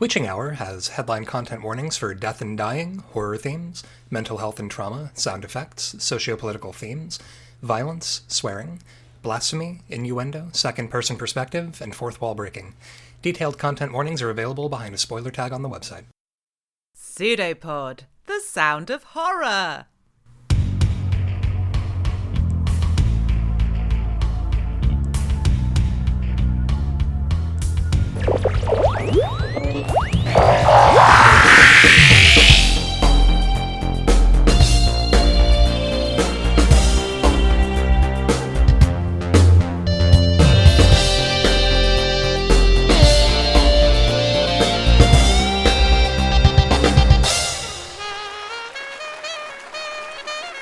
Witching Hour has headline content warnings for death and dying, horror themes, mental health and trauma, sound effects, sociopolitical themes, violence, swearing, blasphemy, innuendo, second-person perspective, and fourth wall breaking. Detailed content warnings are available behind a spoiler tag on the website. Pseudopod, the sound of horror.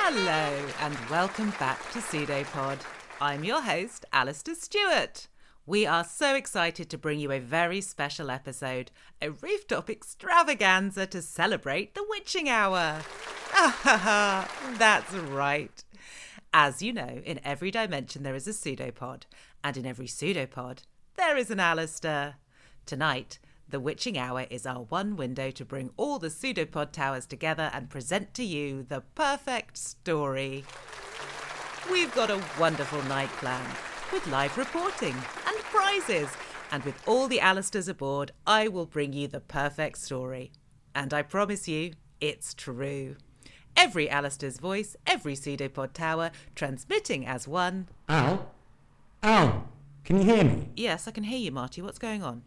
Hello and welcome back to Pseudopod. I'm your host, Alistair Stewart. We are so excited to bring you a very special episode, a rooftop extravaganza to celebrate the Witching Hour. That's right. As you know, in every dimension there is a pseudopod, and in every pseudopod there is an Alistair. Tonight, the Witching Hour is our one window to bring all the pseudopod towers together and present to you the perfect story. We've got a wonderful night planned, with live reporting and prizes. And with all the Alistairs aboard, I will bring you the perfect story. And I promise you, it's true. Every Alistair's voice, every pseudopod tower, transmitting as one. Al? Al? Can you hear me? Yes, I can hear you, Marty. What's going on?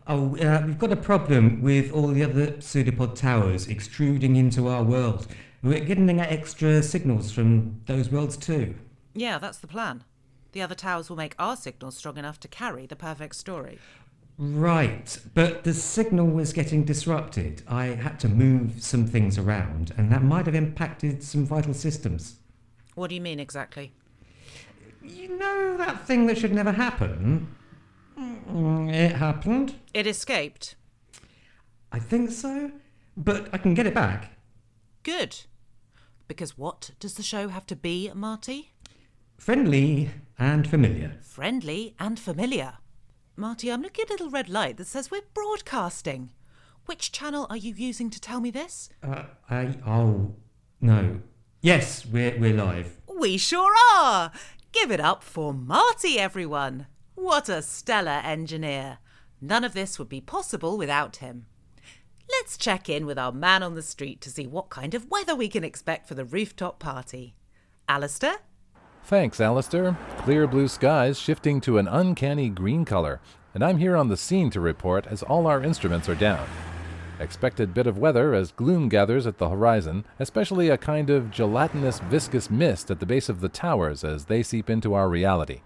We've got a problem with all the other pseudopod towers extruding into our world. We're getting extra signals from those worlds too. Yeah, that's the plan. The other towers will make our signals strong enough to carry the perfect story. Right, but the signal was getting disrupted. I had to move some things around, and that might have impacted some vital systems. What do you mean exactly? You know that thing that should never happen? It happened. It escaped. I think so, but I can get it back. Good. Because what does the show have to be, Marty? Friendly and familiar. Friendly and familiar. Marty, I'm looking at a little red light that says we're broadcasting. Which channel are you using to tell me this? No. Yes, we're live. We sure are! Give it up for Marty, everyone. What a stellar engineer. None of this would be possible without him. Let's check in with our man on the street to see what kind of weather we can expect for the rooftop party. Alistair? Thanks, Alistair. Clear blue skies shifting to an uncanny green color, and I'm here on the scene to report as all our instruments are down. Expected bit of weather as gloom gathers at the horizon, especially a kind of gelatinous viscous mist at the base of the towers as they seep into our reality.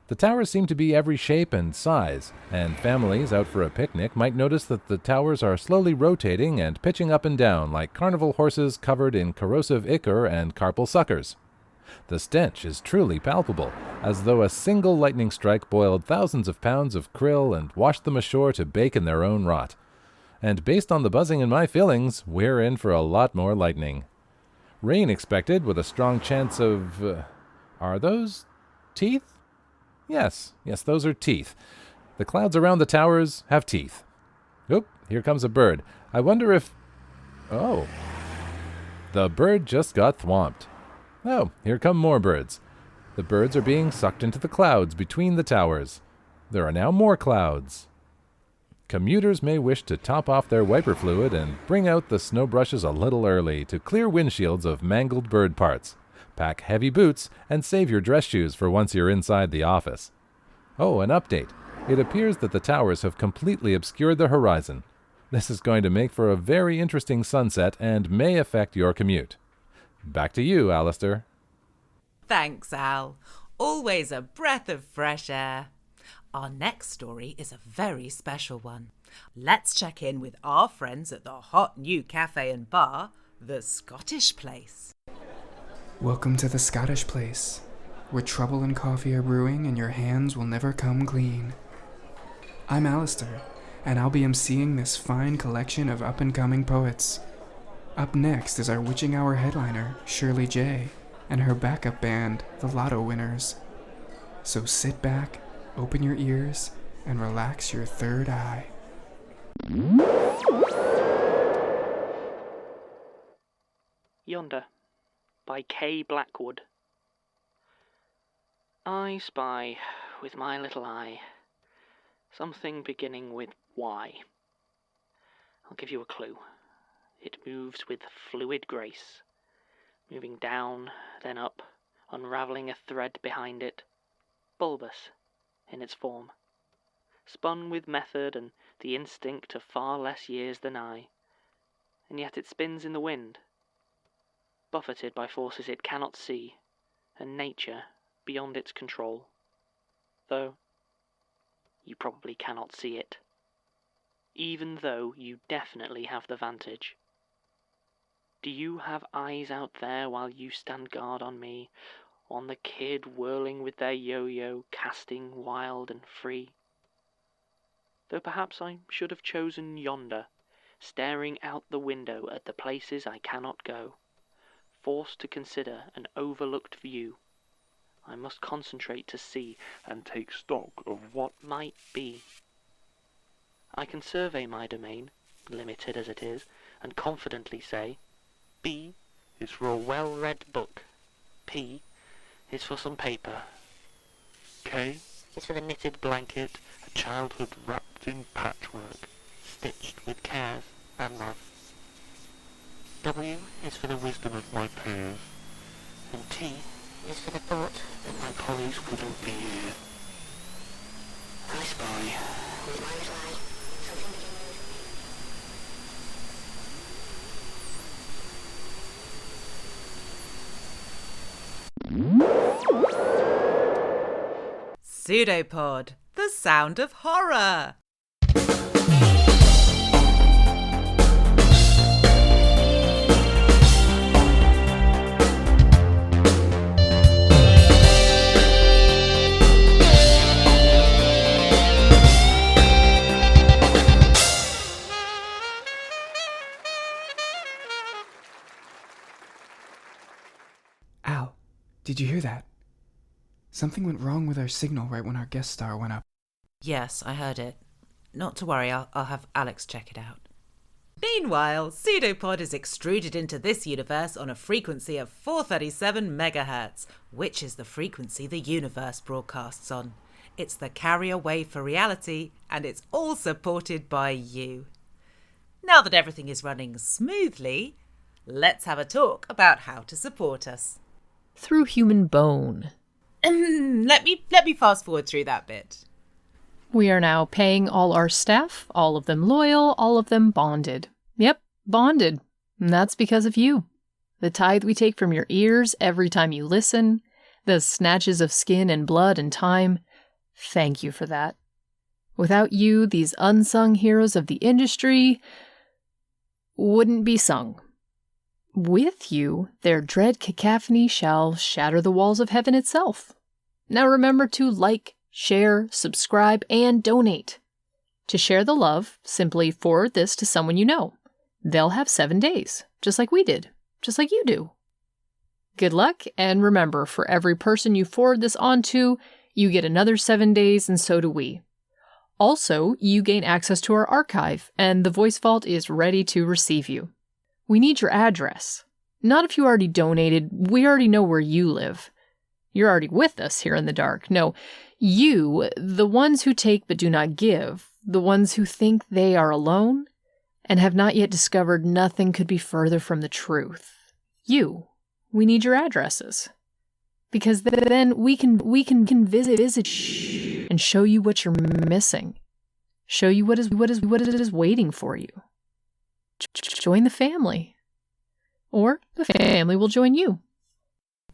The towers seem to be every shape and size, and families out for a picnic might notice that the towers are slowly rotating and pitching up and down like carnival horses covered in corrosive ichor and carpal suckers. The stench is truly palpable, as though a single lightning strike boiled thousands of pounds of krill and washed them ashore to bake in their own rot. And based on the buzzing in my feelings, we're in for a lot more lightning. Rain expected with a strong chance of... are those teeth? Yes, those are teeth. The clouds around the towers have teeth. Oop, here comes a bird. I wonder if... Oh. The bird just got thwomped. Oh, here come more birds. The birds are being sucked into the clouds between the towers. There are now more clouds. Commuters may wish to top off their wiper fluid and bring out the snow brushes a little early to clear windshields of mangled bird parts. Pack heavy boots and save your dress shoes for once you're inside the office. Oh, an update. It appears that the towers have completely obscured the horizon. This is going to make for a very interesting sunset and may affect your commute. Back to you, Alistair. Thanks, Al. Always a breath of fresh air. Our next story is a very special one. Let's check in with our friends at the hot new cafe and bar, the Scottish Place. Welcome to the Scottish Place, where trouble and coffee are brewing and your hands will never come clean. I'm Alistair, and I'll be emceeing this fine collection of up-and-coming poets. Up next is our Witching Hour headliner, Shirley J., and her backup band, the Lotto Winners. So sit back, open your ears, and relax your third eye. Yonder, by K. Blackwood. I spy, with my little eye, something beginning with Y. I'll give you a clue. It moves with fluid grace, moving down, then up, unravelling a thread behind it, bulbous in its form, spun with method and the instinct of far less years than I, and yet it spins in the wind, buffeted by forces it cannot see, and nature beyond its control, though you probably cannot see it, even though you definitely have the vantage. Do you have eyes out there while you stand guard on me, on the kid whirling with their yo-yo, casting wild and free? Though perhaps I should have chosen yonder, staring out the window at the places I cannot go, forced to consider an overlooked view. I must concentrate to see and take stock of what might be. I can survey my domain, limited as it is, and confidently say, B is for a well-read book, P is for some paper, K is for the knitted blanket, a childhood wrapped in patchwork, stitched with cares and love. W is for the wisdom of my peers, and T is for the thought that my colleagues wouldn't be here. I spy, with my little eye, something Pseudopod, the sound of horror. Al, did you hear that? Something went wrong with our signal right when our guest star went up. Yes, I heard it. Not to worry, I'll have Alex check it out. Meanwhile, Pseudopod is extruded into this universe on a frequency of 437 megahertz, which is the frequency the universe broadcasts on. It's the carrier wave for reality, and it's all supported by you. Now that everything is running smoothly, let's have a talk about how to support us. Through human bone. Let me fast forward through that bit. We are now paying all our staff, all of them loyal, all of them bonded. Yep, bonded. And that's because of you. The tithe we take from your ears every time you listen, the snatches of skin and blood and time. Thank you for that. Without you, these unsung heroes of the industry wouldn't be sung. With you, their dread cacophony shall shatter the walls of heaven itself. Now remember to like, share, subscribe, and donate. To share the love, simply forward this to someone you know. They'll have 7 days, just like we did, just like you do. Good luck, and remember, for every person you forward this on to, you get another 7 days, and so do we. Also, you gain access to our archive, and the Voice Vault is ready to receive you. We need your address. Not if you already donated, we already know where you live. You're already with us here in the dark. No, you, the ones who take but do not give, the ones who think they are alone, and have not yet discovered nothing could be further from the truth. You, we need your addresses. Because then we can visit and show you what you're missing. Show you what is waiting for you. Join the family. Or the family will join you.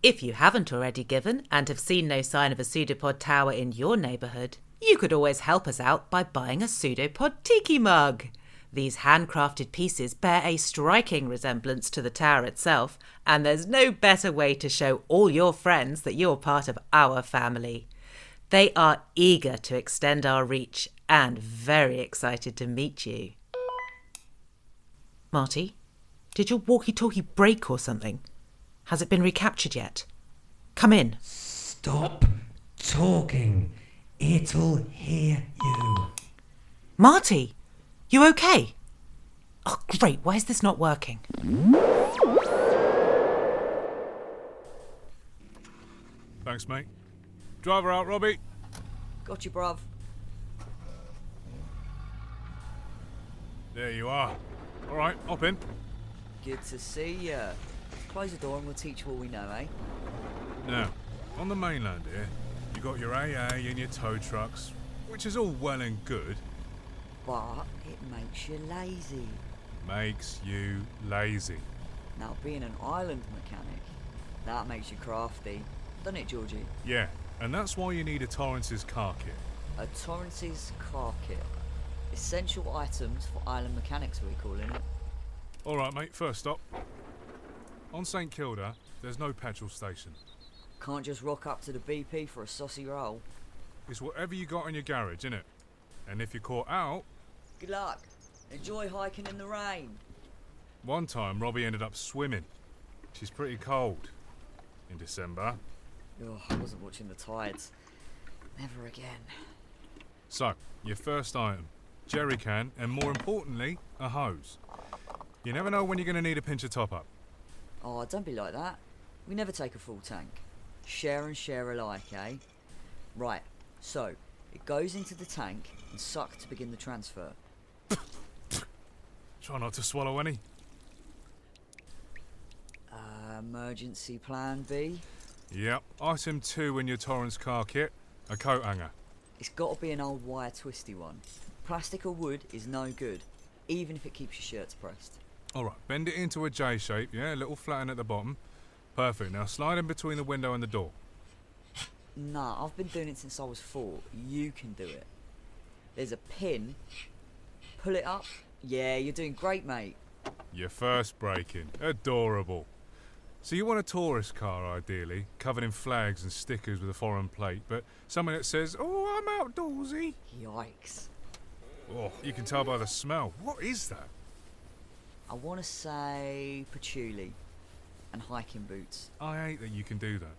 If you haven't already given and have seen no sign of a Pseudopod tower in your neighbourhood, you could always help us out by buying a Pseudopod tiki mug. These handcrafted pieces bear a striking resemblance to the tower itself, and there's no better way to show all your friends that you're part of our family. They are eager to extend our reach and very excited to meet you. Marty, did your walkie-talkie break or something? Has it been recaptured yet? Come in. Stop talking. It'll hear you. Marty, You okay? Oh, great. Why is this not working? Thanks, mate. Driver out, Robbie. Got you, bruv. There you are. All right, hop in. Good to see ya. Close the door and we'll teach you all we know, eh? Now, on the mainland here, you got your AA and your tow trucks, which is all well and good. But it makes you lazy. Makes you lazy. Now, being an island mechanic, that makes you crafty. Doesn't it, Georgie? Yeah, and that's why you need a Torrance's car kit. A Torrance's car kit. Essential items for island mechanics, we're calling it. All right, mate, first stop. On St Kilda, there's no petrol station. Can't just rock up to the BP for a saucy roll. It's whatever you got in your garage, innit? And if you're caught out, Good luck. Enjoy hiking in the rain. one time Robbie ended up swimming. She's pretty cold. In December. Oh, I wasn't watching the tides. Never again. So, your first item. Jerry can, and more importantly, a hose. You never know when you're going to need a pinch of top-up. Oh, don't be like that. We never take a full tank. Share and share alike, eh? Right, so, it goes into the tank and sucked to begin the transfer. Try not to swallow any. Emergency plan B. Yep. Item 2 in your Torrance car kit. A coat hanger. It's got to be an old wire twisty one. Plastic or wood is no good, even if it keeps your shirts pressed. Alright, bend it into a J shape, yeah? A little flatten at the bottom. Perfect. Now slide in between the window and the door. Nah, I've been doing it since I was 4. You can do it. There's a pin. Pull it up. Yeah, you're doing great, mate. Your first break-in. Adorable. So you want a tourist car, ideally, covered in flags and stickers with a foreign plate, but something that says, "Oh, I'm outdoorsy." Yikes. Oh, you can tell by the smell. What is that? I want to say patchouli and hiking boots. I hate that you can do that.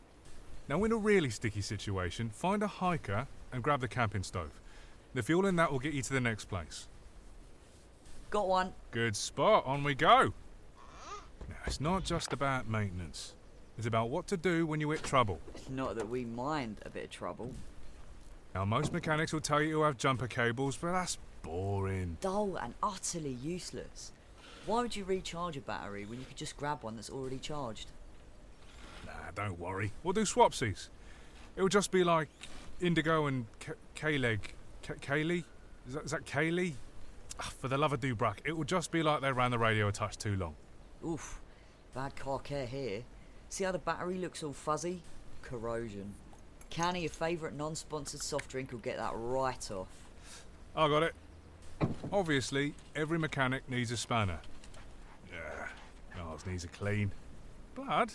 Now, in a really sticky situation, find a hiker and grab the camping stove. The fuel in that will get you to the next place. Got one. Good spot. On we go. Now, it's not just about maintenance. It's about what to do when you hit trouble. Not that we mind a bit of trouble. Now, most mechanics will tell you to have jumper cables, but that's boring. Dull and utterly useless. Why would you recharge a battery when you could just grab one that's already charged? Nah, don't worry. We'll do swapsies. It'll just be like Indigo and K-Leg. Kaylee? Is that Kaylee? For the love of Dubrack, it will just be like they ran the radio a touch too long. Oof. Bad car care here. See how the battery looks all fuzzy? Corrosion. Canny, your favourite non-sponsored soft drink, will get that right off. I got it. Obviously, every mechanic needs a spanner. Yeah, ours needs a clean. Blood?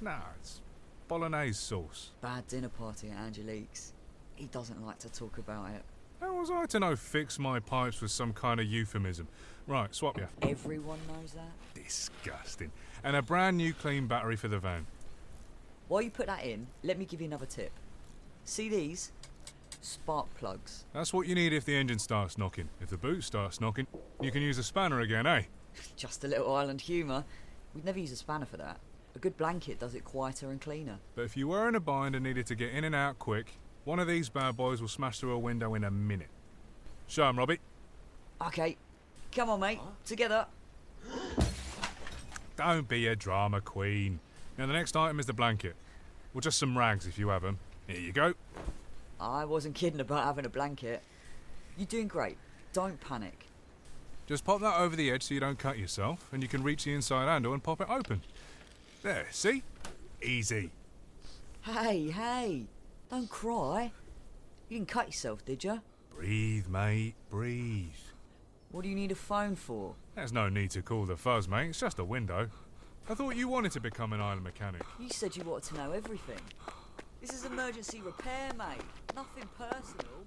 Nah, it's bolognese sauce. Bad dinner party at Angelique's. He doesn't like to talk about it. How was I to know fix my pipes was some kind of euphemism? Right, swap ya. Everyone knows that. Disgusting. And a brand new clean battery for the van. While you put that in, let me give you another tip. See these? Spark plugs. That's what you need if the engine starts knocking. If the boot starts knocking, you can use a spanner again, eh? Just a little island humour. We'd never use a spanner for that. A good blanket does it quieter and cleaner. But if you were in a bind and needed to get in and out quick, one of these bad boys will smash through a window in a minute. Show 'em, Robbie. Okay. Come on, mate. Together. Don't be a drama queen. Now, the next item is the blanket. Or just some rags if you have 'em. Here you go. I wasn't kidding about having a blanket. You're doing great. Don't panic. Just pop that over the edge so you don't cut yourself, and you can reach the inside handle and pop it open. There, see? Easy. Hey. Don't cry. You didn't cut yourself, did you? Breathe, mate, breathe. What do you need a phone for? There's no need to call the fuzz, mate. It's just a window. I thought you wanted to become an island mechanic. You said you wanted to know everything. This is emergency repair, mate. Nothing personal.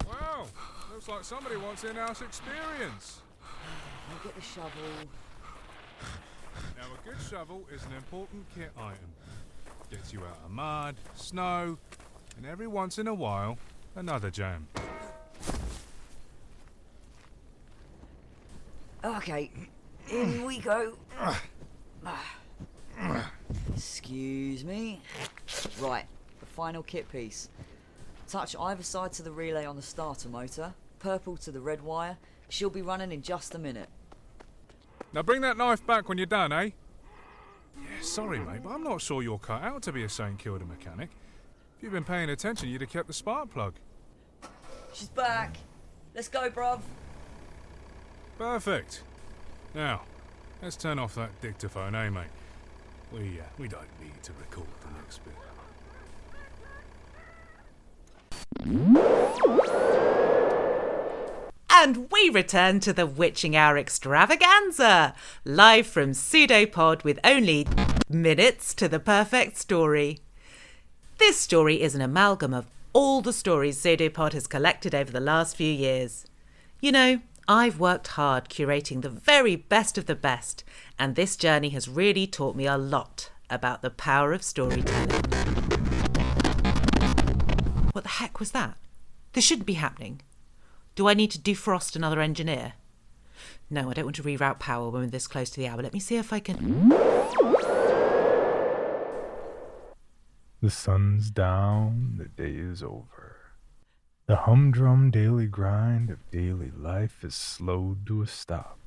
Wow, looks like somebody wants in-house experience. I'll get the shovel. Now, a good shovel is an important kit item. Gets you out of mud, snow, and every once in a while, another jam. Okay, in we go. Excuse me. Right, the final kit piece. Touch either side to the relay on the starter motor, purple to the red wire. She'll be running in just a minute. Now bring that knife back when you're done, eh? Yeah, sorry, mate, but I'm not sure you're cut out to be a St Kilda mechanic. If you'd been paying attention, you'd have kept the spark plug. She's back. Let's go, bruv. Perfect. Now, let's turn off that dictaphone, eh, mate? We don't need to record the next bit. And we return to the Witching Hour extravaganza, live from Pseudopod with only minutes to the perfect story. This story is an amalgam of all the stories Pseudopod has collected over the last few years. You know, I've worked hard curating the very best of the best, and this journey has really taught me a lot about the power of storytelling. What the heck was that? This shouldn't be happening. Do I need to defrost another engineer? No, I don't want to reroute power when we're this close to the hour. Let me see if I can... The sun's down, the day is over. The humdrum daily grind of daily life is slowed to a stop.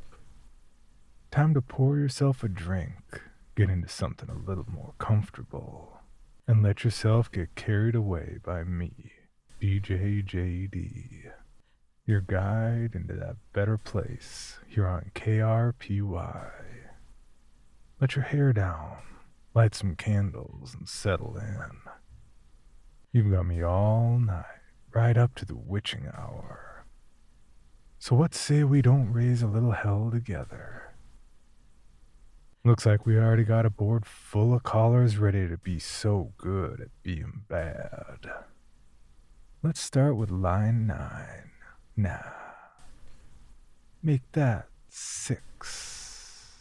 Time to pour yourself a drink, get into something a little more comfortable, and let yourself get carried away by me, DJ JD, your guide into that better place here on KRPY. Let your hair down, light some candles, and settle in. You've got me all night, right up to the witching hour. So what say we don't raise a little hell together? Looks like we already got a board full of callers ready to be so good at being bad. Let's start with line 9. Nah. Make that 6.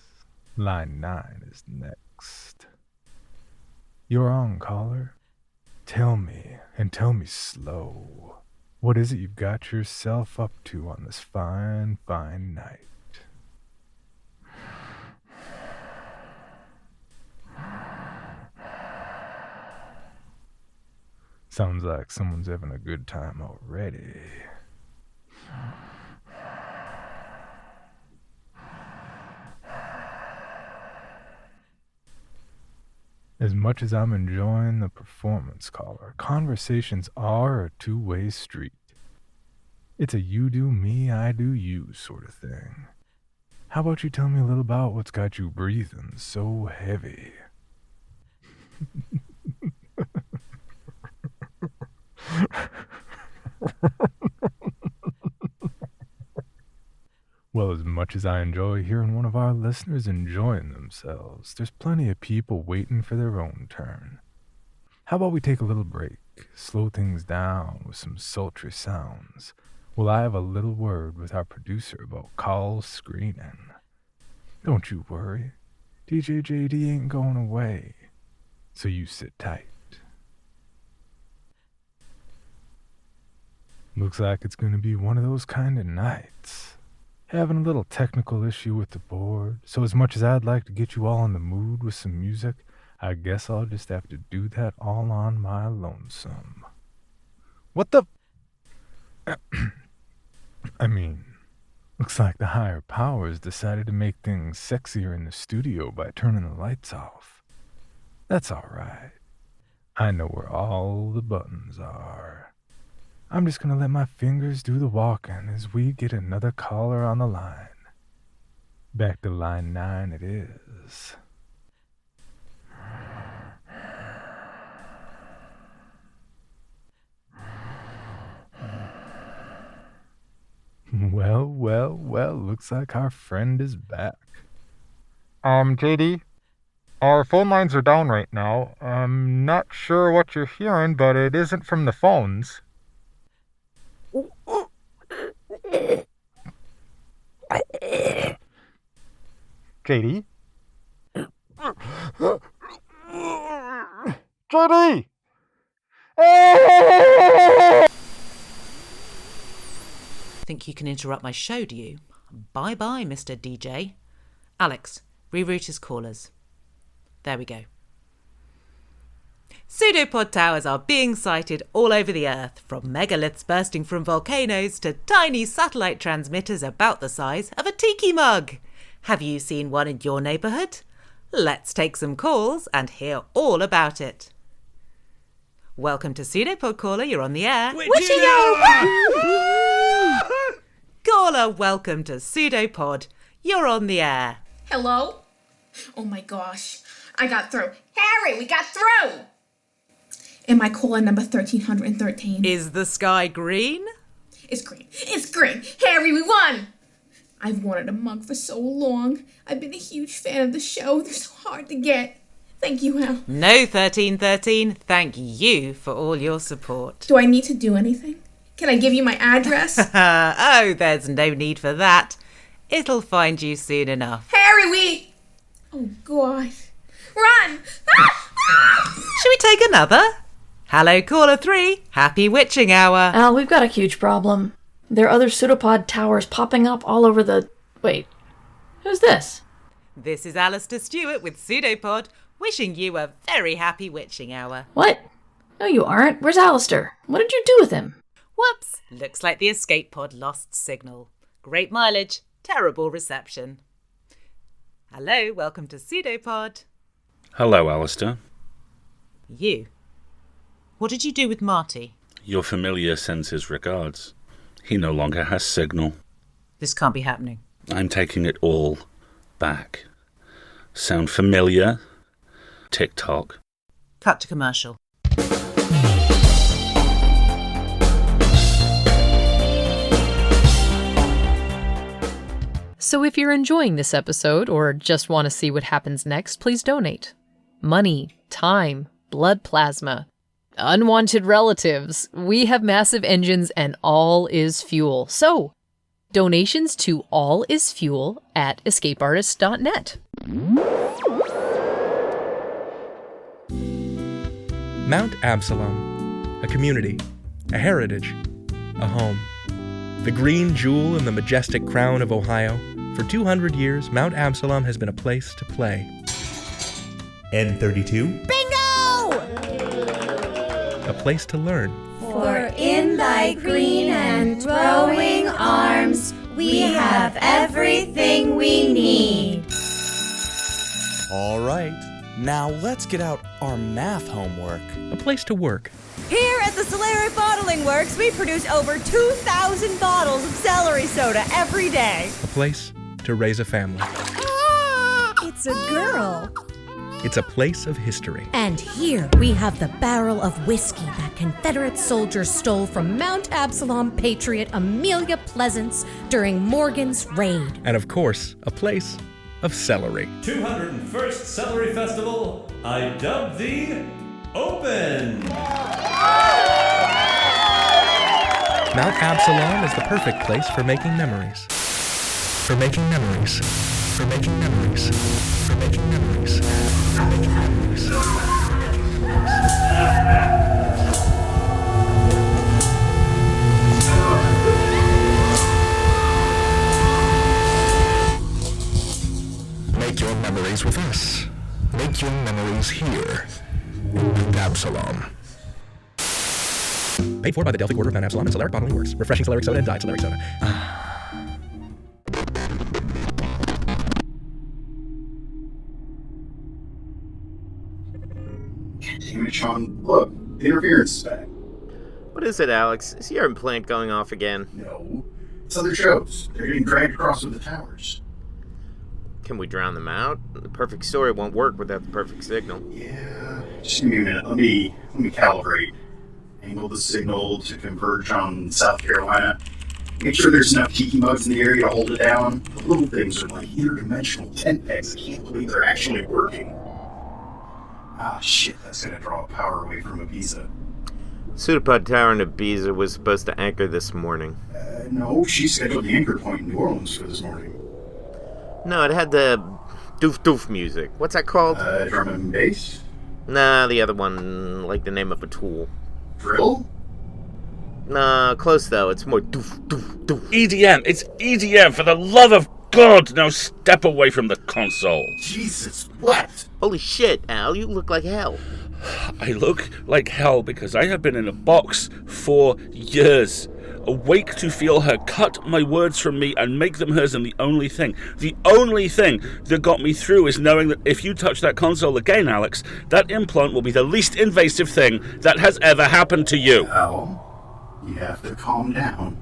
Line 9 is next. You're on, caller. Tell me, and tell me slow. What is it you've got yourself up to on this fine, fine night? Sounds like someone's having a good time already. As much as I'm enjoying the performance, caller, conversations are a two-way street. It's a you do me, I do you sort of thing. How about you tell me a little about what's got you breathing so heavy? Well, as much as I enjoy hearing one of our listeners enjoying themselves, there's plenty of people waiting for their own turn. How about we take a little break, slow things down with some sultry sounds, while I have a little word with our producer about call screening. Don't you worry, DJ JD ain't going away, so you sit tight. Looks like it's going to be one of those kind of nights. Having a little technical issue with the board, so as much as I'd like to get you all in the mood with some music, I guess I'll just have to do that all on my lonesome. What the... I mean, looks like the higher powers decided to make things sexier in the studio by turning the lights off. That's alright. I know where all the buttons are. I'm just gonna let my fingers do the walking as we get another caller on the line. Back to line 9 it is. Well, looks like our friend is back. JD, our phone lines are down right now. I'm not sure what you're hearing, but it isn't from the phones. JD? JD! Think you can interrupt my show, do you? Bye-bye, Mr. DJ. Alex, reroute his callers. There we go. Pseudopod towers are being sighted all over the Earth, from megaliths bursting from volcanoes to tiny satellite transmitters about the size of a tiki mug. Have you seen one in your neighbourhood? Let's take some calls and hear all about it. Welcome to Pseudopod Caller, you're on the air. Witching Hour! Caller, welcome to Pseudopod, you're on the air. Hello? Oh my gosh, I got through. Harry, we got through! Am I caller number 1313? Is the sky green? It's green. It's green. Harry, we won! I've wanted a mug for so long. I've been a huge fan of the show. They're so hard to get. Thank you, Al. No, 1313. Thank you for all your support. Do I need to do anything? Can I give you my address? Oh, there's no need for that. It'll find you soon enough. Harry, we... Oh, God. Run! Should we take another? Hello, caller 3. Happy witching hour. Al, we've got a huge problem. There are other pseudopod towers popping up all over the... Wait, who's this? This is Alistair Stewart with Pseudopod, wishing you a very happy witching hour. What? No, you aren't. Where's Alistair? What did you do with him? Whoops! Looks like the escape pod lost signal. Great mileage, terrible reception. Hello, welcome to Pseudopod. Hello, Alistair. You? What did you do with Marty? Your familiar sends his regards. He no longer has signal. This can't be happening. I'm taking it all back. Sound familiar? TikTok. Cut to commercial. So if you're enjoying this episode or just want to see what happens next, please donate. Money, time, blood plasma, unwanted relatives. We have massive engines and all is fuel. So, donations to All Is Fuel at escapeartist.net. Mount Absalom. A community. A heritage. A home. The green jewel in the majestic crown of Ohio. For 200 years, Mount Absalom has been a place to play. N32. Bingo! A place to learn. For in thy green and growing arms, we have everything we need. All right, now let's get out our math homework. A place to work. Here at the Solari Bottling Works, we produce over 2,000 bottles of celery soda every day. A place to raise a family. It's a girl. It's a place of history. And here we have the barrel of whiskey that Confederate soldiers stole from Mount Absalom patriot Amelia Pleasance during Morgan's raid. And of course, a place of celery. 201st Celery Festival, I dub thee open! Mount Absalom is the perfect place for making memories. For making memories. For making memories. For making memories. For making memories. Make your memories with us. Make your memories here. Mount Absalom. Paid for by the Delphic Order of Mount Absalom and Solaric Bottling Works. Refreshing Solaric Soda and Diet Solaric Soda. Damn it, Sean. Look, the interference is back. What is it, Alex? Is your implant going off again? No. It's other shows. They're getting dragged across with the towers. Can we drown them out? The perfect story won't work without the perfect signal. Yeah. Just give me a minute. Let me calibrate. Angle the signal to converge on South Carolina. Make sure there's enough tiki mugs in the area to hold it down. The little things are like interdimensional tent pegs. I can't believe they're actually working. Ah, shit, that's gonna draw power away from Ibiza. Pseudopod Tower in Ibiza was supposed to anchor this morning. No, she scheduled the anchor point in New Orleans for this morning. No, it had the doof music. What's that called? Drum and bass? Nah, the other one, like the name of a tool. Drill? Nah, close though. It's more doof, doof, doof. EDM. It's EDM. For the love of God, now step away from the console. Jesus, what? Holy shit, Al, you look like hell. I look like hell because I have been in a box for years, awake to feel her cut my words from me and make them hers, and the only thing that got me through is knowing that if you touch that console again, Alex, that implant will be the least invasive thing that has ever happened to you. Al, you have to calm down.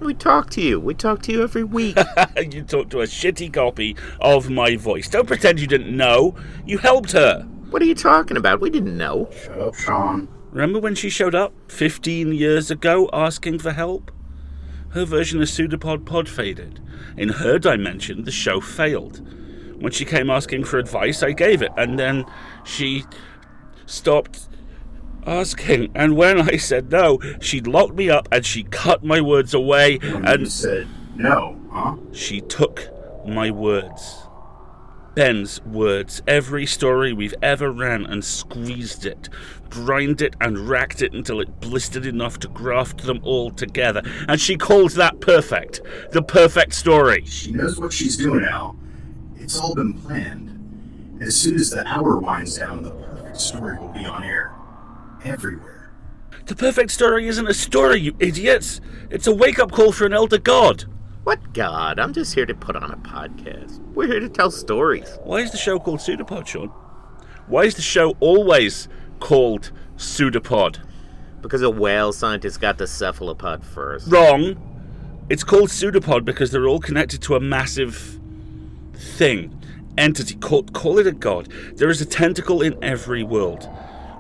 We talk to you. We talk to you every week. You talk to a shitty copy of my voice. Don't pretend you didn't know. You helped her. What are you talking about? We didn't know. Shut up, Sean. Remember when she showed up 15 years ago asking for help? Her version of Pseudopod pod faded. In her dimension, the show failed. When she came asking for advice, I gave it, and then she stopped asking. And when I said no, she locked me up and she cut my words away. And you said no, huh? She took my words. Ben's words, every story we've ever ran, and squeezed it, grind it and racked it until it blistered enough to graft them all together. And she called that perfect. The perfect story. She knows what she's doing now. It's all been planned. As soon as the hour winds down, the perfect story will be on air. Everywhere. The perfect story isn't a story, you idiots. It's a wake-up call for an elder god. What god? I'm just here to put on a podcast. We're here to tell stories. Why is the show called Pseudopod, Sean? Why is the show always called Pseudopod? Because a whale scientist got the cephalopod first. Wrong. It's called Pseudopod because they're all connected to a massive thing. Entity. Call it a god. There is a tentacle in every world.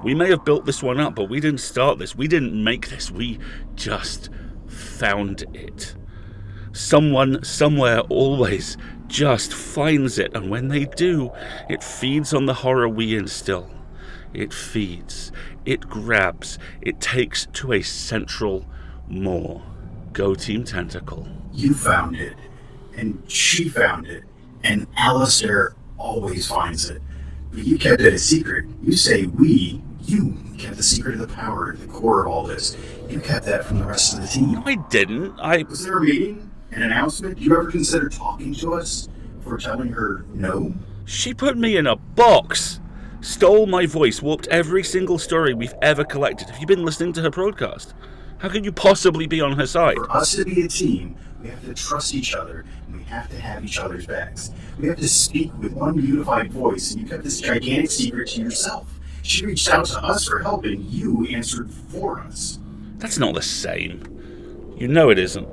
We may have built this one up, but we didn't start this. We didn't make this. We just found it. Someone, somewhere, always just finds it, and when they do, it feeds on the horror we instill. It feeds, it grabs, it takes to a central maw. Go Team Tentacle. You found it, and she found it, and Alistair always finds it. But you kept it a secret. You say you kept the secret of the power, the core of all this. You kept that from the rest of the team. No, I didn't. Was there a meeting? An announcement? Did you ever consider talking to us for telling her no? She put me in a box, stole my voice, warped every single story we've ever collected. Have you been listening to her broadcast? How could you possibly be on her side? For us to be a team, we have to trust each other, and we have to have each other's backs. We have to speak with one unified voice, and you kept this gigantic secret to yourself. She reached out to us for help, and you answered for us. That's not the same. You know it isn't.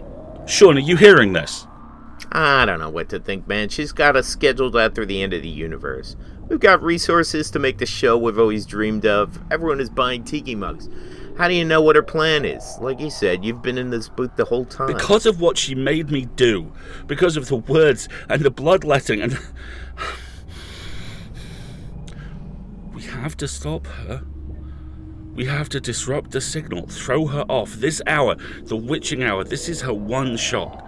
Sean, are you hearing this? I don't know what to think, man. She's got us scheduled out through the end of the universe. We've got resources to make the show we've always dreamed of. Everyone is buying tiki mugs. How do you know what her plan is? Like you said, you've been in this booth the whole time. Because of what she made me do. Because of the words and the bloodletting and... We have to stop her. We have to disrupt the signal, throw her off. This hour, the witching hour, this is her one shot.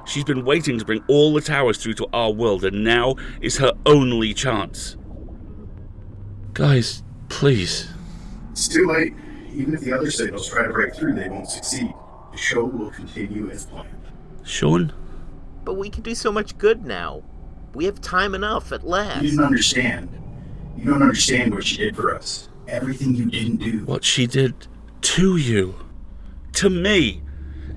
She's been waiting to bring all the towers through to our world, and now is her only chance. Guys, please. It's too late. Even if the other signals try to break through, they won't succeed. The show will continue as planned. Sean? But we can do so much good now. We have time enough at last. You didn't understand. You don't understand what she did for us. Everything you didn't do. What she did to you. To me.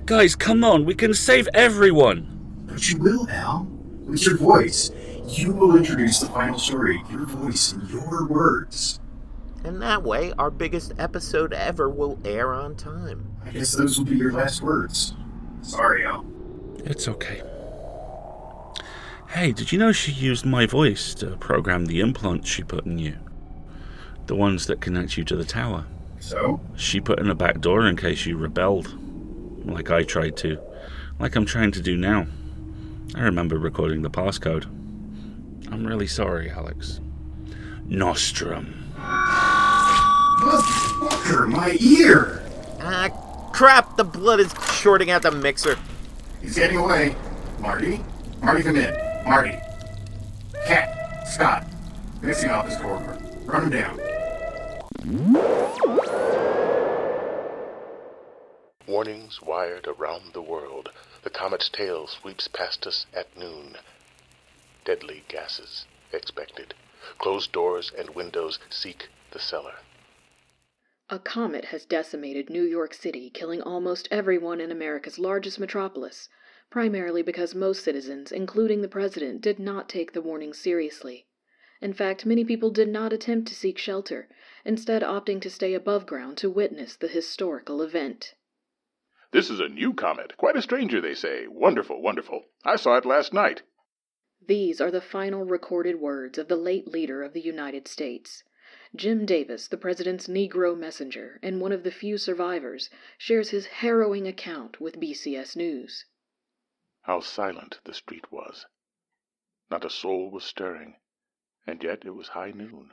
Guys, come on, we can save everyone. But you will, Al. With your voice. You will introduce the final story. Your voice and your words. And that way, our biggest episode ever will air on time. I guess those will be your last words. Sorry, Al. It's okay. Hey, did you know she used my voice to program the implants she put in you? The ones that connect you to the tower. So? She put in a back door in case you rebelled. Like I tried to. Like I'm trying to do now. I remember recording the passcode. I'm really sorry, Alex. Nostrum. Motherfucker, my ear! Ah, crap! The blood is shorting out the mixer. He's getting away. Marty? Marty, come in. Marty. Cat. Scott. Missing off this corridor. Run him down. Warnings wired around the world. The comet's tail sweeps past us at noon. Deadly gases expected. Closed doors and windows seek the cellar. A comet has decimated New York City, killing almost everyone in America's largest metropolis, primarily because most citizens, including the president, did not take the warning seriously. In fact, many people did not attempt to seek shelter, instead opting to stay above ground to witness the historical event. This is a new comet. Quite a stranger, they say. Wonderful, wonderful. I saw it last night. These are the final recorded words of the late leader of the United States. Jim Davis, the president's Negro messenger, and one of the few survivors, shares his harrowing account with BCS News. How silent the street was. Not a soul was stirring, and yet it was high noon.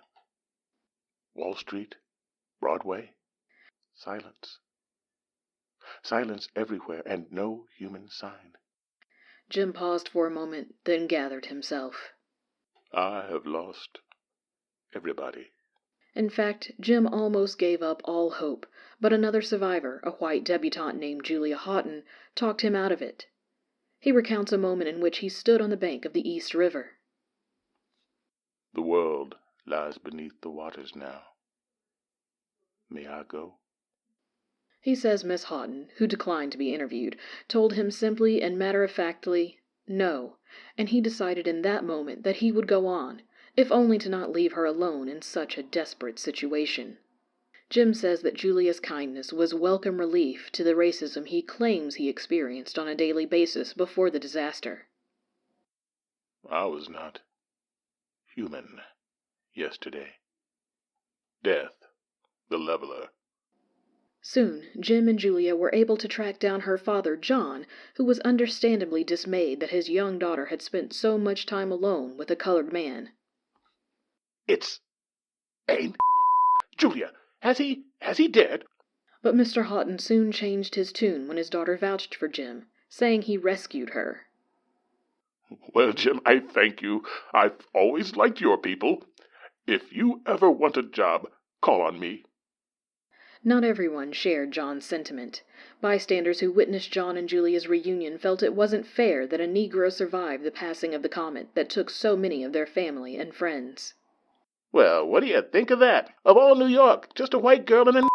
Wall Street, Broadway, silence. Silence everywhere, and no human sign. Jim paused for a moment, then gathered himself. I have lost everybody. In fact, Jim almost gave up all hope, but another survivor, a white debutante named Julia Houghton, talked him out of it. He recounts a moment in which he stood on the bank of the East River. The world lies beneath the waters now. May I go? He says Miss Houghton, who declined to be interviewed, told him simply and matter-of-factly, no, and he decided in that moment that he would go on, if only to not leave her alone in such a desperate situation. Jim says that Julia's kindness was welcome relief to the racism he claims he experienced on a daily basis before the disaster. I was not human yesterday. Death, the leveler. Soon, Jim and Julia were able to track down her father, John, who was understandably dismayed that his young daughter had spent so much time alone with a colored man. Ain't Julia, has he dead? But Mr. Houghton soon changed his tune when his daughter vouched for Jim, saying he rescued her. Well, Jim, I thank you. I've always liked your people. If you ever want a job, call on me. Not everyone shared John's sentiment. Bystanders who witnessed John and Julia's reunion felt it wasn't fair that a Negro survived the passing of the comet that took so many of their family and friends. Well, what do you think of that? Of all New York, just a white girl and a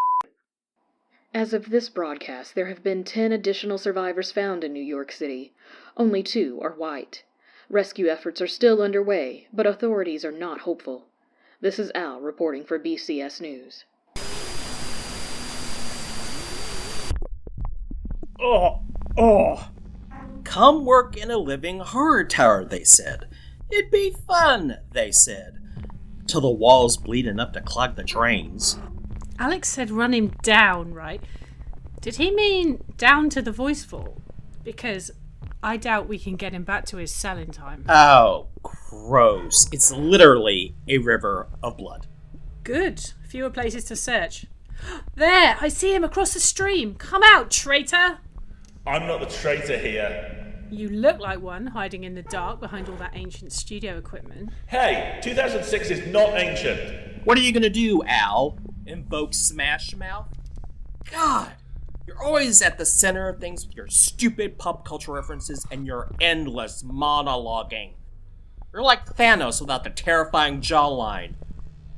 As of this broadcast, there have been 10 additional survivors found in New York City. Only 2 are white. Rescue efforts are still underway, but authorities are not hopeful. This is Al reporting for BCS News. Come work in a living horror tower, they said. It'd be fun, they said. Till the walls bleed enough to clog the drains. Alex said run him down, right? Did he mean down to the voice vault? Because I doubt we can get him back to his cell in time. Oh, gross. It's literally a river of blood. Good. Fewer places to search. There! I see him across the stream. Come out, traitor! I'm not the traitor here. You look like one, hiding in the dark behind all that ancient studio equipment. Hey, 2006 is not ancient. What are you gonna do, Al? Invoke Smash Mouth? God, you're always at the center of things with your stupid pop culture references and your endless monologuing. You're like Thanos without the terrifying jawline.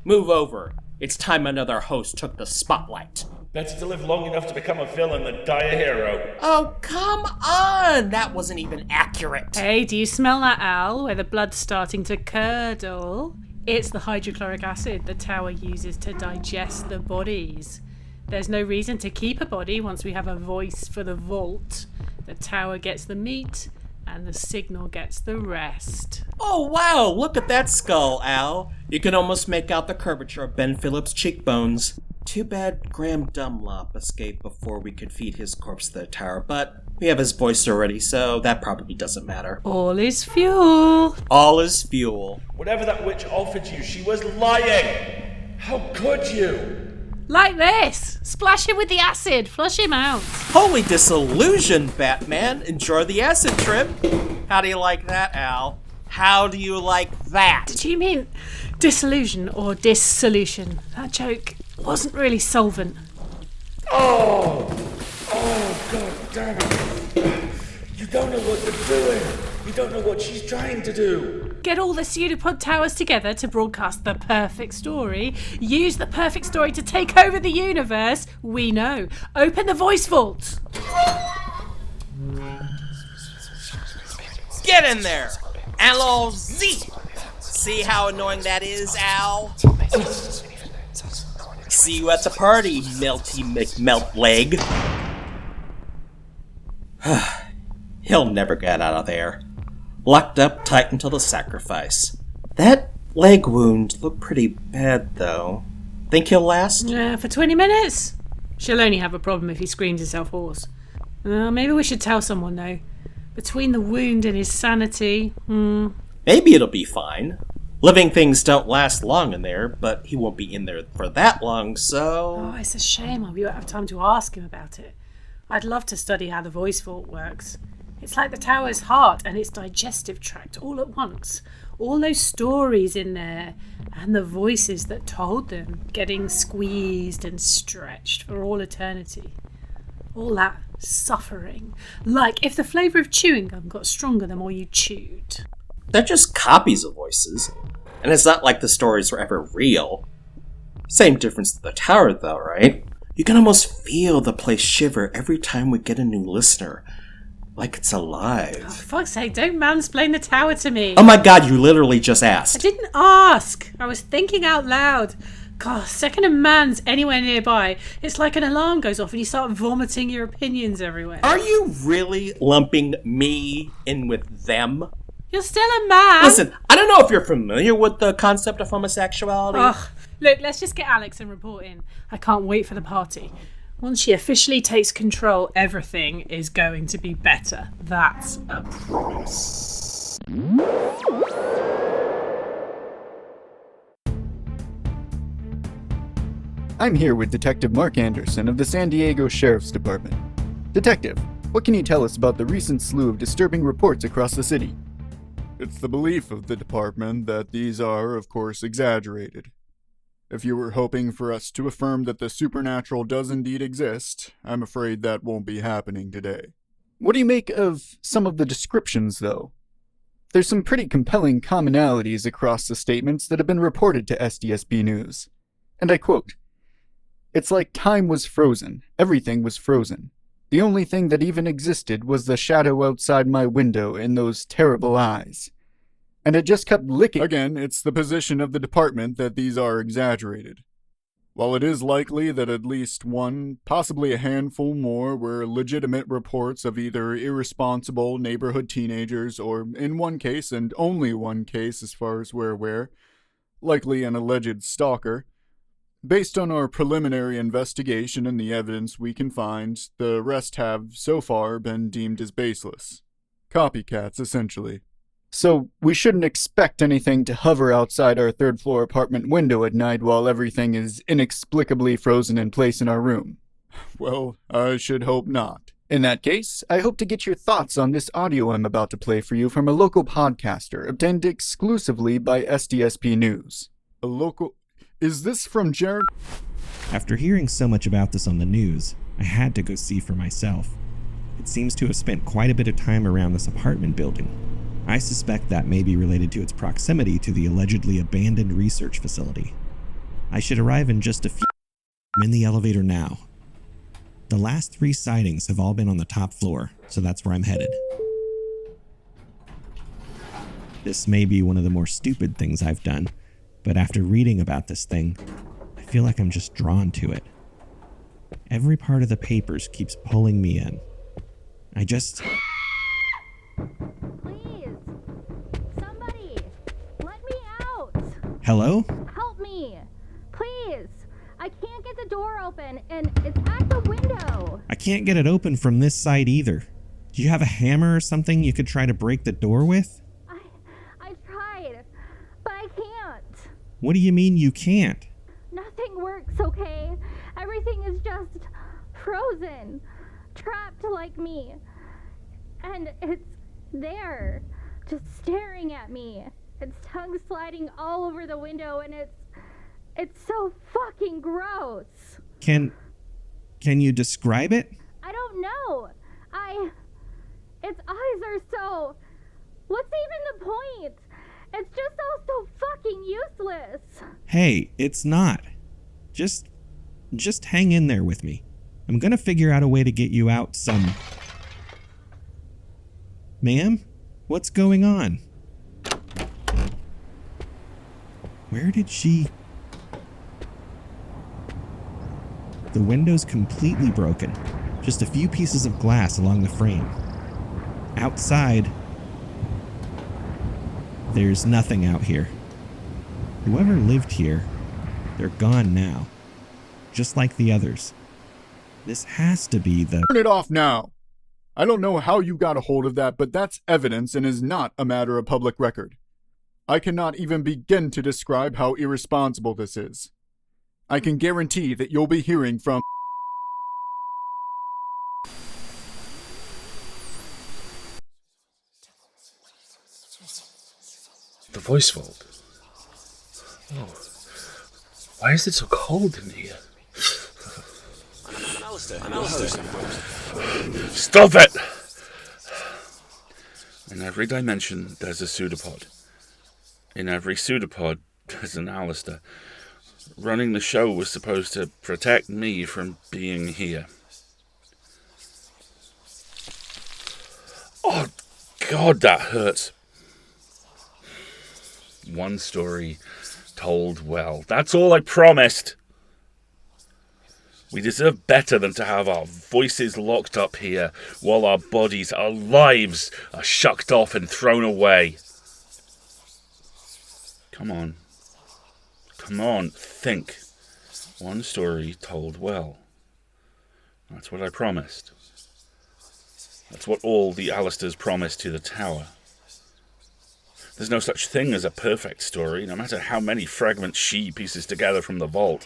Move over. It's time another host took the spotlight. Better to live long enough to become a villain than die a hero. Oh, come on! That wasn't even accurate. Hey, do you smell that, Al, where the blood's starting to curdle? It's the hydrochloric acid the tower uses to digest the bodies. There's no reason to keep a body once we have a voice for the vault. The tower gets the meat, and the signal gets the rest. Oh, wow! Look at that skull, Al. You can almost make out the curvature of Ben Phillips' cheekbones. Too bad Graham Dunlop escaped before we could feed his corpse to the tower, but we have his voice already, so that probably doesn't matter. All is fuel. All is fuel. Whatever that witch offered you, she was lying! How could you? Like this! Splash him with the acid! Flush him out! Holy disillusion, Batman! Enjoy the acid trip! How do you like that, Al? How do you like that? Did you mean disillusion or dissolution? That joke wasn't really solvent. Oh! Oh, God damn it. You don't know what they're doing. You don't know what she's trying to do. Get all the pseudopod towers together to broadcast the perfect story. Use the perfect story to take over the universe. We know. Open the voice vault. Get in there! L-O-Z! See how annoying that is, Al? See you at the party, Melty McMelt leg. He'll never get out of there. Locked up tight until the sacrifice. That leg wound looked pretty bad, though. Think he'll last? For 20 minutes? She'll only have a problem if he screams himself hoarse. Maybe we should tell someone, though. Between the wound and his sanity, Maybe it'll be fine. Living things don't last long in there, but he won't be in there for that long, so... Oh, it's a shame we won't have time to ask him about it. I'd love to study how the voice vault works. It's like the tower's heart and its digestive tract all at once. All those stories in there, and the voices that told them, getting squeezed and stretched for all eternity. All that suffering. Like if the flavour of chewing gum got stronger the more you chewed. They're just copies of voices. And it's not like the stories were ever real. Same difference to the tower, though, right? You can almost feel the place shiver every time we get a new listener. Like it's alive. Oh, for fuck's sake, don't mansplain the tower to me. Oh my god, you literally just I asked. didn't ask. I was thinking out loud. God, second a man's anywhere nearby, it's like an alarm goes off and you start vomiting your opinions everywhere. Are you really lumping me in with them? You're still a man. Listen, I don't know if you're familiar with the concept of homosexuality. Ugh. Look, let's just get Alex and report in. I can't wait for the party. Once she officially takes control, everything is going to be better. That's a promise. I'm here with Detective Mark Anderson of the San Diego Sheriff's Department. Detective, what can you tell us about the recent slew of disturbing reports across the city? It's the belief of the department that these are, of course, exaggerated. If you were hoping for us to affirm that the supernatural does indeed exist, I'm afraid that won't be happening today. What do you make of some of the descriptions, though? There's some pretty compelling commonalities across the statements that have been reported to SDSB News. And I quote, "It's like time was frozen. Everything was frozen. The only thing that even existed was the shadow outside my window and those terrible eyes. And it just kept licking." Again, it's the position of the department that these are exaggerated. While it is likely that at least one, possibly a handful more, were legitimate reports of either irresponsible neighborhood teenagers or, in one case, and only one case as far as we're aware, likely an alleged stalker, based on our preliminary investigation and the evidence we can find, the rest have, so far, been deemed as baseless. Copycats, essentially. So we shouldn't expect anything to hover outside our third-floor apartment window at night while everything is inexplicably frozen in place in our room. Well, I should hope not. In that case, I hope to get your thoughts on this audio I'm about to play for you from a local podcaster obtained exclusively by SDSP News. A local... Is this from Jared? After hearing so much about this on the news, I had to go see for myself. It seems to have spent quite a bit of time around this apartment building. I suspect that may be related to its proximity to the allegedly abandoned research facility. I should arrive in just a few. I'm in the elevator now. The last 3 sightings have all been on the top floor, so that's where I'm headed. This may be one of the more stupid things I've done, but after reading about this thing, I feel like I'm just drawn to it. Every part of the papers keeps pulling me in. I just... Hello? Help me! Please! I can't get the door open, and it's at the window! I can't get it open from this side either. Do you have a hammer or something you could try to break the door with? I tried, but I can't. What do you mean you can't? Nothing works, okay? Everything is just frozen, trapped like me. And it's there, just staring at me. Its tongue sliding all over the window, and it's so fucking gross. Can you describe it? I don't don't know. Its eyes are so... What's even the point? It's just all so fucking useless. Hey, it's not. Just hang in there with me. I'm gonna figure out a way to get you out some... Ma'am? What's going on? Where did she... The window's completely broken. Just a few pieces of glass along the frame. Outside, there's nothing out here. Whoever lived here, they're gone now. Just like the others. This has to be the... Turn it off now! I don't know how you got a hold of that, but that's evidence and is not a matter of public record. I cannot even begin to describe how irresponsible this is. I can guarantee that you'll be hearing from... The voice vault. Oh. Why is it so cold in here? Stop it! In every dimension, there's a pseudopod. In every pseudopod, there's an Alistair. Running the show was supposed to protect me from being here. Oh, God, that hurts. One story told well. That's all I promised. We deserve better than to have our voices locked up here while our bodies, our lives, are shucked off and thrown away. Come on. Come on, think. One story told well. That's what I promised. That's what all the Alistairs promised to the tower. There's no such thing as a perfect story, no matter how many fragments she pieces together from the vault.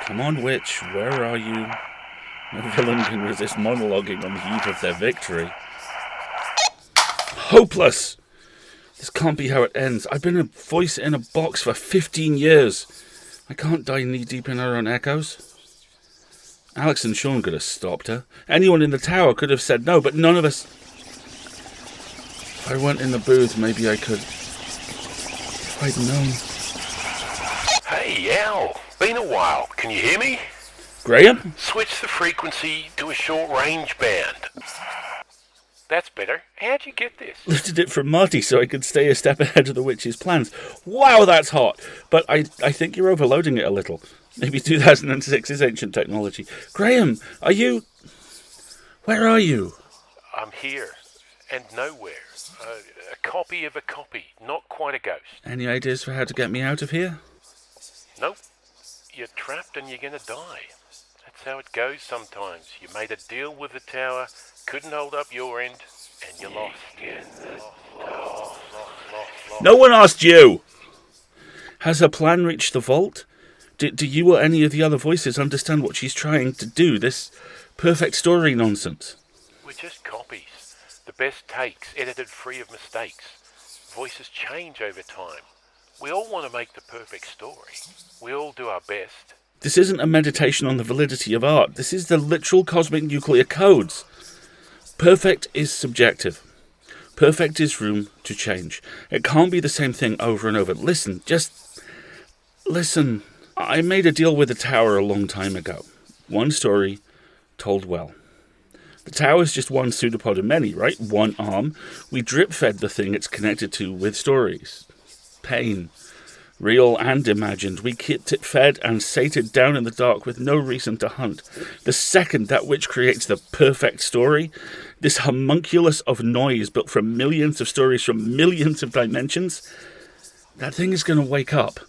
Come on, witch, where are you? No villain can resist monologuing on the eve of their victory. Hopeless! This can't be how it ends. I've been a voice in a box for 15 years. I can't die knee-deep in our own echoes. Alex and Sean could have stopped her. Anyone in the tower could have said no, but none of us... If I weren't in the booth, maybe I could... If I'd known... Hey, Al. Been a while. Can you hear me? Graham? Switch the frequency to a short-range band. That's better. How'd you get this? Lifted it from Marty so I could stay a step ahead of the witch's plans. Wow, that's hot! But I think you're overloading it a little. Maybe 2006 is ancient technology. Graham, are you... Where are you? I'm here. And nowhere. A copy of a copy. Not quite a ghost. Any ideas for how to get me out of here? Nope. You're trapped and you're gonna die. That's how it goes sometimes. You made a deal with the tower, couldn't hold up your end, and you lost. Lost. No one asked you! Has her plan reached the vault? Do you or any of the other voices understand what she's trying to do? This perfect story nonsense? We're just copies. The best takes, edited free of mistakes. Voices change over time. We all want to make the perfect story. We all do our best. This isn't a meditation on the validity of art. This is the literal cosmic nuclear codes. Perfect is subjective. Perfect is room to change. It can't be the same thing over and over. Listen, just listen. I made a deal with the tower a long time ago. One story told well. The tower's just one pseudopod of many, right? One arm. We drip-fed the thing it's connected to with stories. Pain. Real and imagined. We kept it fed and sated down in the dark with no reason to hunt. The second that which creates the perfect story, this homunculus of noise built from millions of stories from millions of dimensions, that thing is going to wake up.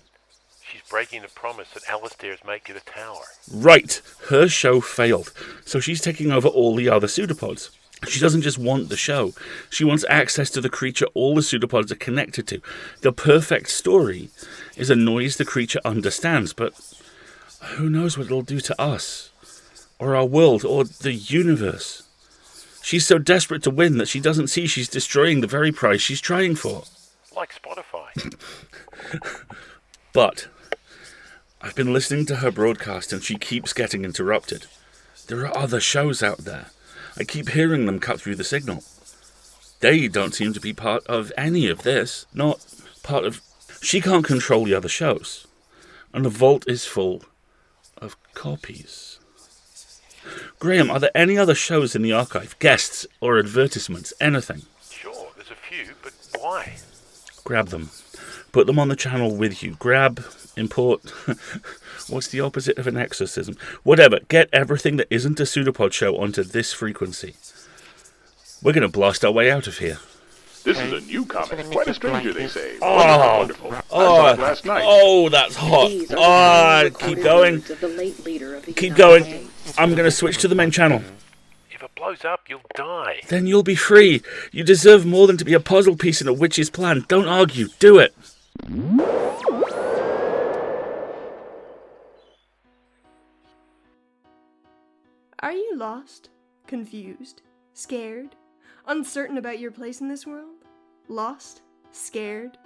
She's breaking the promise that Alistair's made to the tower. Right. Her show failed. So she's taking over all the other pseudopods. She doesn't just want the show. She wants access to the creature all the pseudopods are connected to. The perfect story is a noise the creature understands, but who knows what it'll do to us, or our world, or the universe. She's so desperate to win that she doesn't see she's destroying the very prize she's trying for. Like Spotify. But I've been listening to her broadcast and she keeps getting interrupted. There are other shows out there. I keep hearing them cut through the signal. They don't seem to be part of any of this. Not part of... She can't control the other shows. And the vault is full of copies. Graham, are there any other shows in the archive? Guests or advertisements? Anything? Sure, there's a few, but why? Grab them. Put them on the channel with you. Grab, import... What's the opposite of an exorcism? Whatever. Get everything that isn't a Pseudopod show onto this frequency. We're going to blast our way out of here. This is a new comet. Quite a stranger, they say. Oh, Wonderful. Last night. Oh, that's hot. Keep going. Keep going. I'm going to switch to the main channel. If it blows up, you'll die. Then you'll be free. You deserve more than to be a puzzle piece in a witch's plan. Don't argue. Do it. Are you lost? Confused? Scared? Uncertain about your place in this world? Lost? Scared?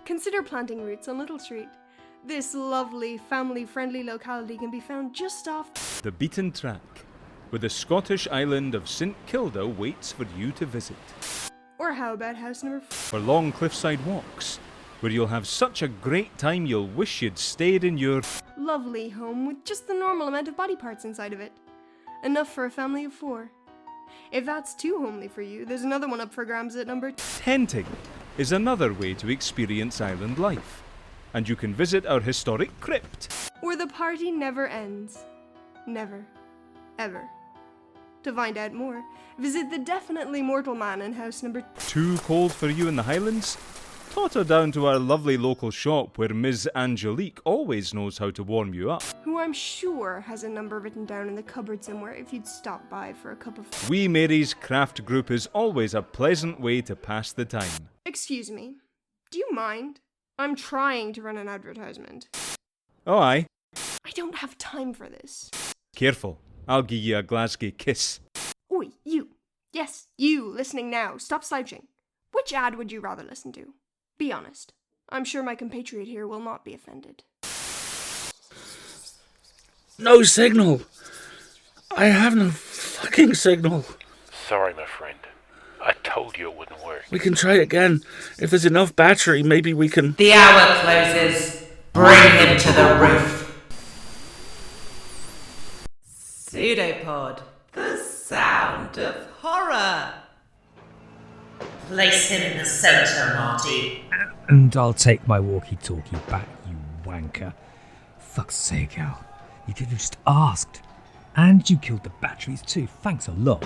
Consider planting roots on Little Street. This lovely, family-friendly locality can be found just off the beaten track, where the Scottish island of St Kilda waits for you to visit. Or how about house number 4? For long cliffside walks, where you'll have such a great time you'll wish you'd stayed in your lovely home with just the normal amount of body parts inside of it. Enough for a family of 4. If that's too homely for you, there's another one up for grabs at number 2. Tenting is another way to experience island life, and you can visit our historic crypt, where the party never ends. Never. Ever. To find out more, visit the Definitely Mortal Man in house number 2. Too cold for you in the Highlands? Totter down to our lovely local shop where Ms. Angelique always knows how to warm you up. Who I'm sure has a number written down in the cupboard somewhere if you'd stop by for a cup of... Wee Mary's Craft Group is always a pleasant way to pass the time. Excuse me. Do you mind? I'm trying to run an advertisement. Oh, aye. I don't have time for this. Careful. I'll give you a Glasgow kiss. Oi, you. Yes, you, listening now. Stop slouching. Which ad would you rather listen to? Be honest. I'm sure my compatriot here will not be offended. No signal. I have no fucking signal. Sorry, my friend. I told you it wouldn't work. We can try again. If there's enough battery, maybe we can... The hour closes. Bring him to the roof. Pseudopod. The sound of horror. Place him in the centre, Marty. And I'll take my walkie-talkie back, you wanker. Fuck's sake, Al. You could have just asked. And you killed the batteries too. Thanks a lot.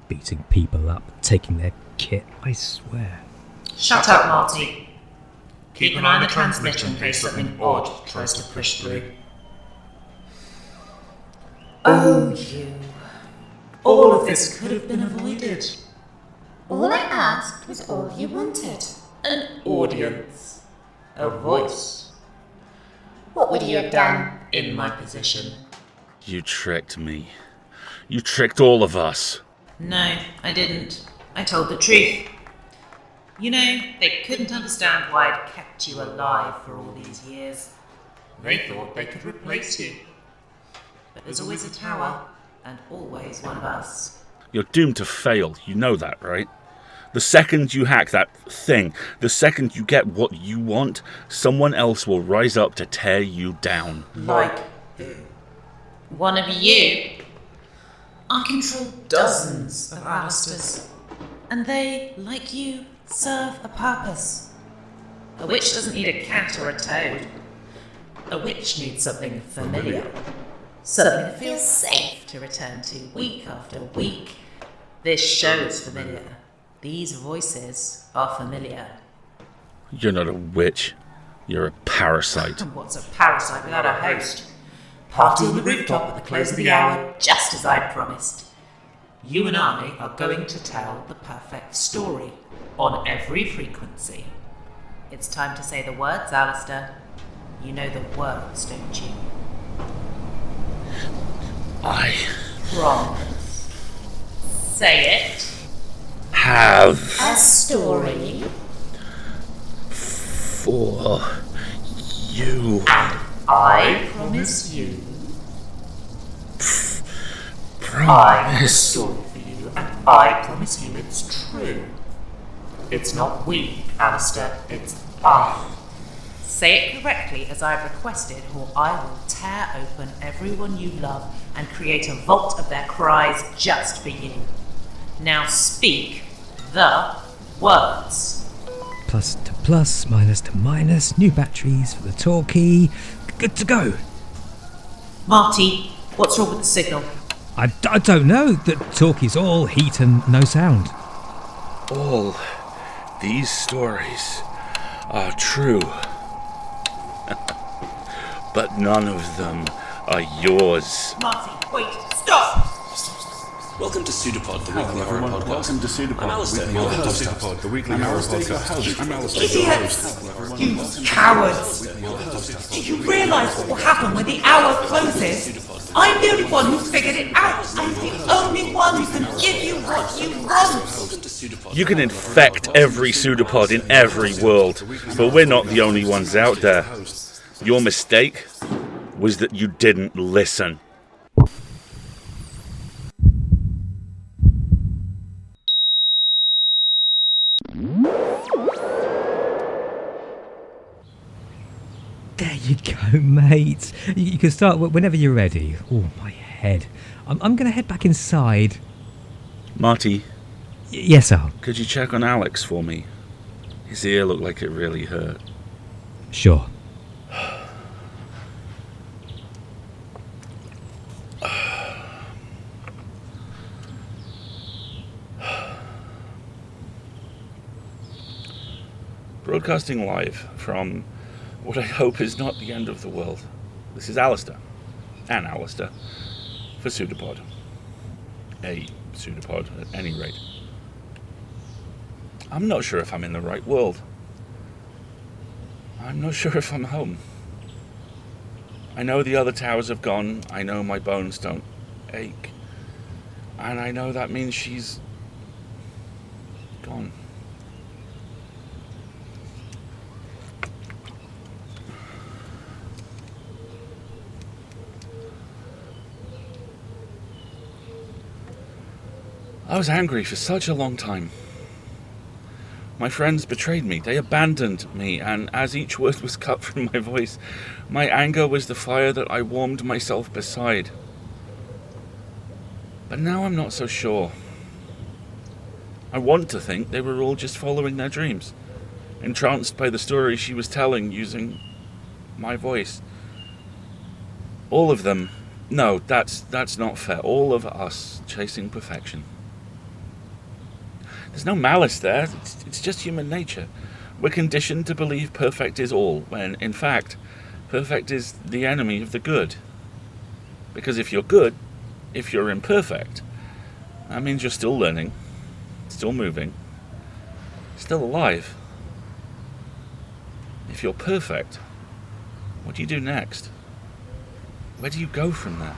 Beating people up, taking their kit, I swear. Shut up, Marty. Keep an eye on the transmitter in case something odd tries to push through. Oh, you. All of this could have been avoided. All I asked was all you wanted. An audience. A voice. What would you have done? In my position. You tricked me. You tricked all of us. No, I didn't. I told the truth. You know, they couldn't understand why I'd kept you alive for all these years. They thought they could replace you. But there's always a tower, and always one of us. You're doomed to fail. You know that, right? The second you hack that thing, the second you get what you want, someone else will rise up to tear you down. Like who? One of you. I control dozens of Alistairs, and they, like you, serve a purpose. A witch doesn't need a cat or a toad. A witch needs something familiar. Something that feels safe to return to week after week. This show is familiar. These voices are familiar. You're not a witch. You're a parasite. What's a parasite without a host? Party on the rooftop at the close of the hour, just as I promised. You and I are going to tell the perfect story, on every frequency. It's time to say the words, Alistair. You know the words, don't you? I... Promise. Say it. Have... A story. For... you. And I promise you. I have a story for you, and I promise you it's true. It's not we, Alistair, it's I. Say it correctly as I've requested, or I will tear open everyone you love and create a vault of their cries just for you. Now speak the words. Plus to plus, minus to minus, new batteries for the talkie. Good to go. Marty, what's wrong with the signal? I don't know. The talkie's all heat and no sound. All these stories are true. But none of them are yours. Marty, wait, stop! Welcome to Pseudopod, the weekly horror podcast. Welcome to Pseudopod, I'm Alistair, your host. Pseudopod, the weekly horror podcast. I'm Alistair, Idiots! You cowards! Do you realise what will happen when the hour closes? I'm the only one who's figured it out. I'm the only one who can give you what you want. You can infect every pseudopod in every world, but we're not the only ones out there. Your mistake was that you didn't listen. There you go, mate. You can start whenever you're ready. Oh, my head. I'm going to head back inside. Marty? Yes, Al? Could you check on Alex for me? His ear looked like it really hurt. Sure. Broadcasting live from what I hope is not the end of the world. This is Alistair, and Alistair, for Pseudopod. A pseudopod, at any rate. I'm not sure if I'm in the right world. I'm not sure if I'm home. I know the other towers have gone. I know my bones don't ache. And I know that means she's gone. I was angry for such a long time. My friends betrayed me, they abandoned me, and as each word was cut from my voice, my anger was the fire that I warmed myself beside. But now I'm not so sure. I want to think they were all just following their dreams, entranced by the story she was telling using my voice. All of them. No, that's not fair. All of us chasing perfection. There's no malice there, it's just human nature. We're conditioned to believe perfect is all, when, in fact, perfect is the enemy of the good. Because if you're good, if you're imperfect, that means you're still learning, still moving, still alive. If you're perfect, what do you do next? Where do you go from there?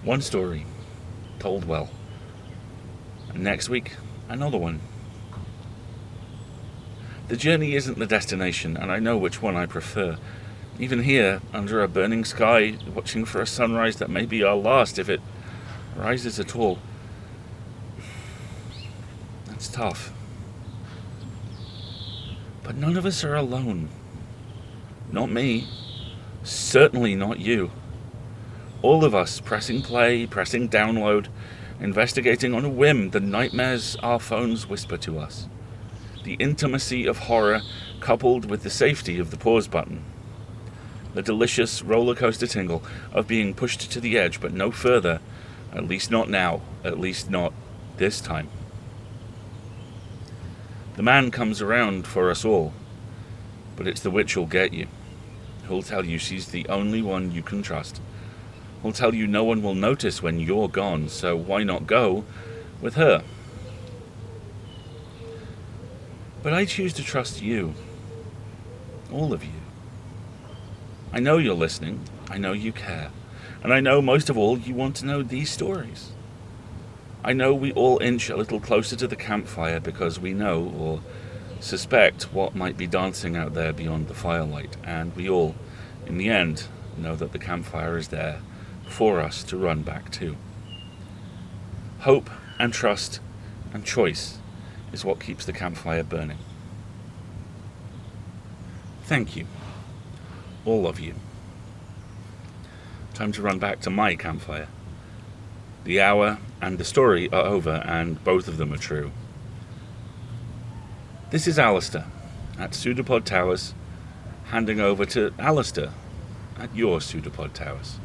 One story, told well. And next week, another one. The journey isn't the destination, and I know which one I prefer. Even here, under a burning sky, watching for a sunrise that may be our last if it rises at all. That's tough. But none of us are alone. Not me. Certainly not you. All of us pressing play, pressing download, investigating on a whim the nightmares our phones whisper to us. The intimacy of horror coupled with the safety of the pause button. The delicious roller coaster tingle of being pushed to the edge but no further, at least not now, at least not this time. The man comes around for us all, but it's the witch who'll get you. Who'll tell you she's the only one you can trust. Will tell you no one will notice when you're gone, so why not go with her? But I choose to trust you. All of you. I know you're listening. I know you care. And I know most of all you want to know these stories. I know we all inch a little closer to the campfire because we know, or suspect what might be dancing out there beyond the firelight, and we all, in the end, know that the campfire is there for us to run back to. Hope and trust and choice is what keeps the campfire burning. Thank you, all of you. Time to run back to my campfire. The hour and the story are over, and both of them are true. This is Alistair at Pseudopod Towers, handing over to Alistair at your Pseudopod Towers.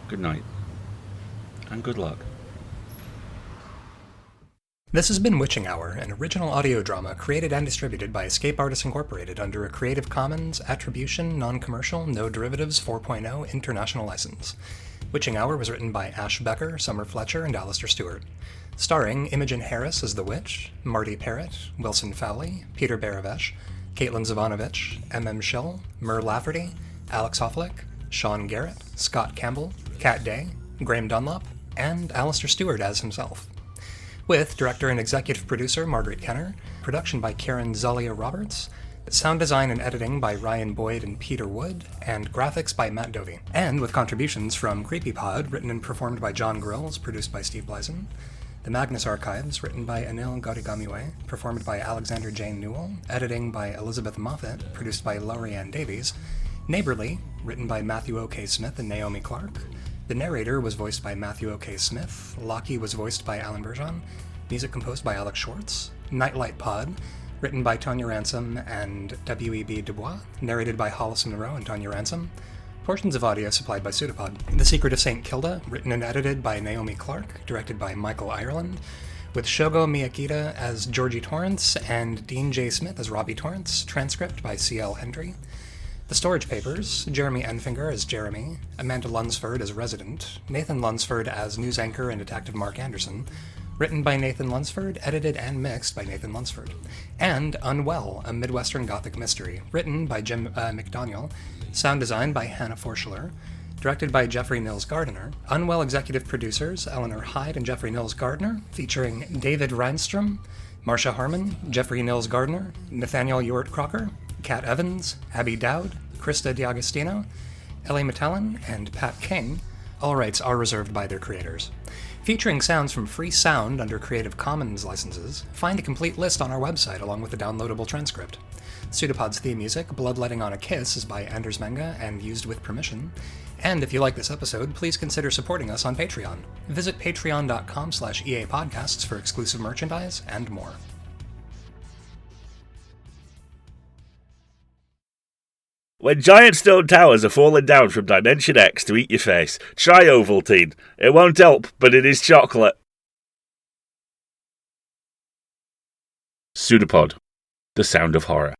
Good night, and good luck. This has been Witching Hour, an original audio drama created and distributed by Escape Artists Incorporated under a Creative Commons Attribution, Non-Commercial, No Derivatives 4.0 International License. Witching Hour was written by Ash Becker, Summer Fletcher, and Alistair Stewart. Starring Imogen Harris as the Witch, Marty Parrott, Wilson Fowley, Peter Baravesh, Caitlin Zavanovich, M.M. Schill, Mur Lafferty, Alex Hofflick, Sean Garrett, Scott Campbell, Kat Day, Graham Dunlop, and Alistair Stewart as himself. With director and executive producer Margaret Kenner, production by Karen Zalia Roberts, sound design and editing by Ryan Boyd and Peter Wood, and graphics by Matt Dovey. And with contributions from CreepyPod, written and performed by John Grills, produced by Steve Bleisen, The Magnus Archives, written by Anil Gaurigamiwe, performed by Alexander Jane Newell, editing by Elizabeth Moffat, produced by Laurianne Davies, Neighborly, written by Matthew O.K. Smith and Naomi Clark. The narrator was voiced by Matthew O.K. Smith, Lockie was voiced by Alan Bergeon, music composed by Alex Schwartz, Nightlight Pod, written by Tonya Ransom and W.E.B. Dubois, narrated by Hollis Monroe and Tonya Ransom, portions of audio supplied by Pseudopod. The Secret of St. Kilda, written and edited by Naomi Clark, directed by Michael Ireland, with Shogo Miyakita as Georgie Torrance and Dean J. Smith as Robbie Torrance, transcript by C.L. Hendry. The Storage Papers, Jeremy Enfinger as Jeremy, Amanda Lunsford as Resident, Nathan Lunsford as news anchor and Detective Mark Anderson, written by Nathan Lunsford, edited and mixed by Nathan Lunsford. And Unwell, a Midwestern Gothic mystery, written by Jim McDaniel, sound design by Hannah Forschler, directed by Jeffrey Nils Gardner. Unwell executive producers Eleanor Hyde and Jeffrey Nils Gardner, featuring David Reinstrom, Marcia Harmon, Jeffrey Nils Gardner, Nathaniel Ewart Crocker, Kat Evans, Abby Dowd, Krista D'Agostino, Ellie Metallin, and Pat King. All rights are reserved by their creators. Featuring sounds from Free Sound under Creative Commons licenses, find a complete list on our website along with a downloadable transcript. Pseudopod's theme music, Bloodletting on a Kiss, is by Anders Menga and used with permission. And if you like this episode, please consider supporting us on Patreon. Visit patreon.com/EAPodcasts for exclusive merchandise and more. When giant stone towers are falling down from Dimension X to eat your face, try Ovaltine. It won't help, but it is chocolate. Pseudopod, the sound of horror.